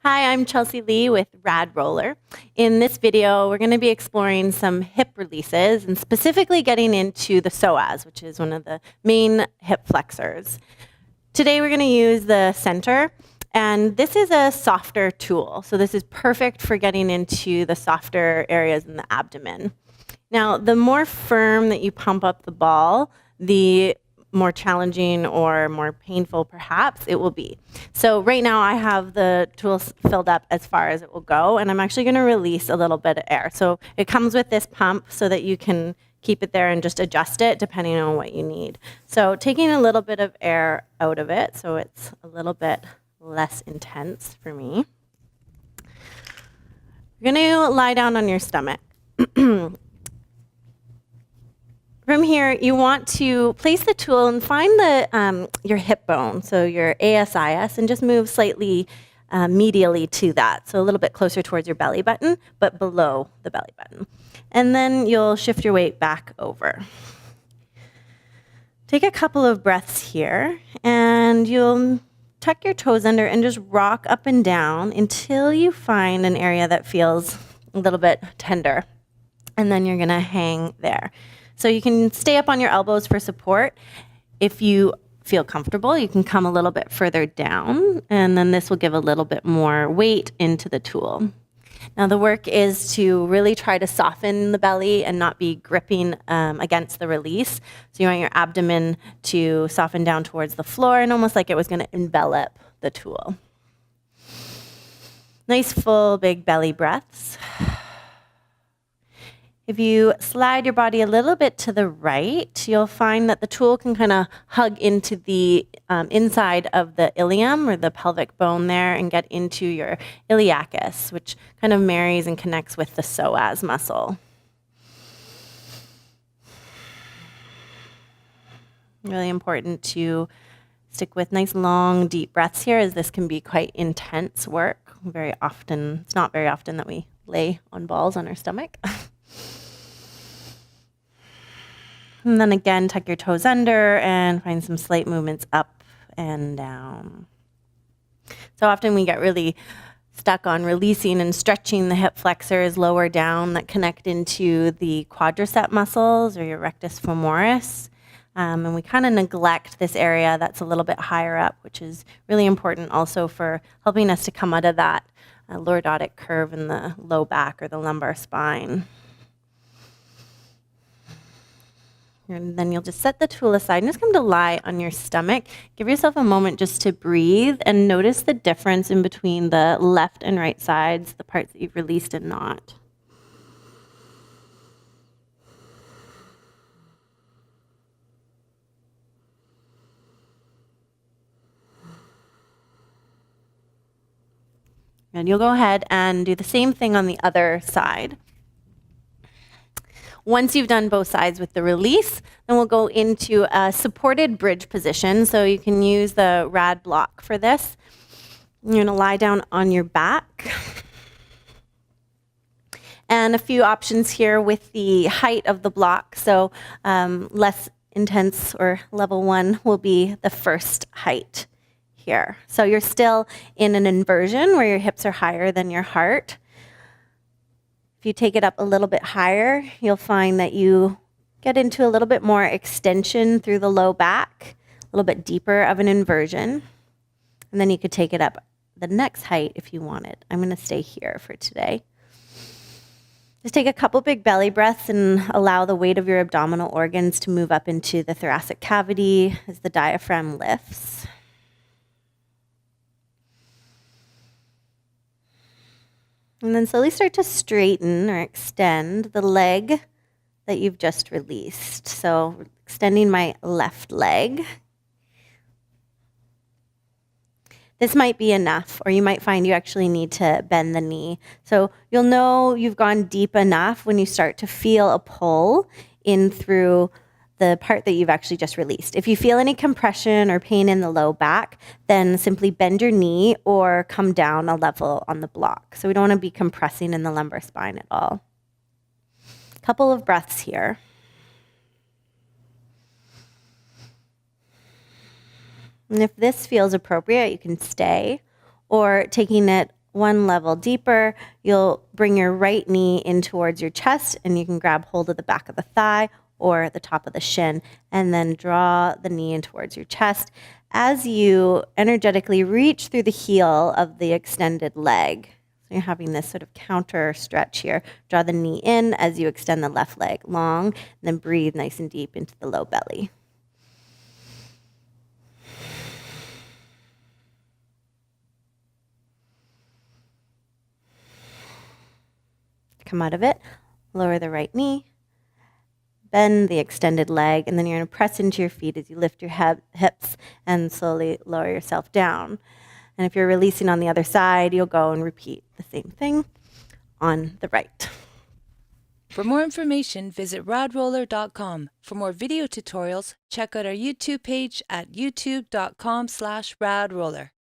Hi, I'm Chelsea Lee with RAD Roller. In this video, we're going to be exploring some hip releases and specifically getting into the psoas, which is one of the main hip flexors. Today, we're going to use the center, and this is a softer tool. So this is perfect for getting into the softer areas in the abdomen. Now, the more firm that you pump up the ball, the more challenging or more painful perhaps it will be. So right now I have the tools filled up as far as it will go, and I'm actually going to release a little bit of air. So it comes with this pump so that you can keep it there and just adjust it depending on what you need. So taking a little bit of air out of it so it's a little bit less intense for me. You're going to lie down on your stomach. From here, you want to place the tool and find your hip bone, so your ASIS, and just move slightly medially to that, so a little bit closer towards your belly button, but below the belly button. And then you'll shift your weight back over. Take a couple of breaths here, and you'll tuck your toes under and just rock up and down until you find an area that feels a little bit tender. And then you're gonna hang there. So you can stay up on your elbows for support. If you feel comfortable, you can come a little bit further down, and then this will give a little bit more weight into the tool. Now the work is to really try to soften the belly and not be gripping against the release. So you want your abdomen to soften down towards the floor and almost like it was gonna envelop the tool. Nice full big belly breaths. If you slide your body a little bit to the right, you'll find that the tool can kind of hug into the inside of the ilium or the pelvic bone there and get into your iliacus, which kind of marries and connects with the psoas muscle. Really important to stick with nice long deep breaths here, as this can be quite intense work. It's not very often that we lay on balls on our stomach. And then again, tuck your toes under and find some slight movements up and down. So often we get really stuck on releasing and stretching the hip flexors lower down that connect into the quadricep muscles or your rectus femoris. And we kind of neglect this area that's a little bit higher up, which is really important also for helping us to come out of that lordotic curve in the low back or the lumbar spine. And then you'll just set the tool aside and just come to lie on your stomach. Give yourself a moment just to breathe and notice the difference in between the left and right sides, the parts that you've released and not. And you'll go ahead and do the same thing on the other side. Once you've done both sides with the release, then we'll go into a supported bridge position. So you can use the RAD block for this. You're gonna lie down on your back. And a few options here with the height of the block. So less intense or level 1 will be the first height here. So you're still in an inversion where your hips are higher than your heart. If you take it up a little bit higher, you'll find that you get into a little bit more extension through the low back, a little bit deeper of an inversion. And then you could take it up the next height if you wanted. I'm gonna stay here for today. Just take a couple big belly breaths and allow the weight of your abdominal organs to move up into the thoracic cavity as the diaphragm lifts. And then slowly start to straighten or extend the leg that you've just released. So extending my left leg. This might be enough, or you might find you actually need to bend the knee. So you'll know you've gone deep enough when you start to feel a pull in through the part that you've actually just released. If you feel any compression or pain in the low back, then simply bend your knee or come down a level on the block. So we don't want to be compressing in the lumbar spine at all. Couple of breaths here. And if this feels appropriate, you can stay, or taking it one level deeper, you'll bring your right knee in towards your chest, and you can grab hold of the back of the thigh or the top of the shin, and then draw the knee in towards your chest as you energetically reach through the heel of the extended leg. So you're having this sort of counter stretch here. Draw the knee in as you extend the left leg long, and then breathe nice and deep into the low belly. Come out of it, lower the right knee, bend the extended leg, and then you're going to press into your feet as you lift your hips and slowly lower yourself down. And if you're releasing on the other side, you'll go and repeat the same thing on the right. For more information, visit radroller.com. For more video tutorials, check out our YouTube page at youtube.com/radroller.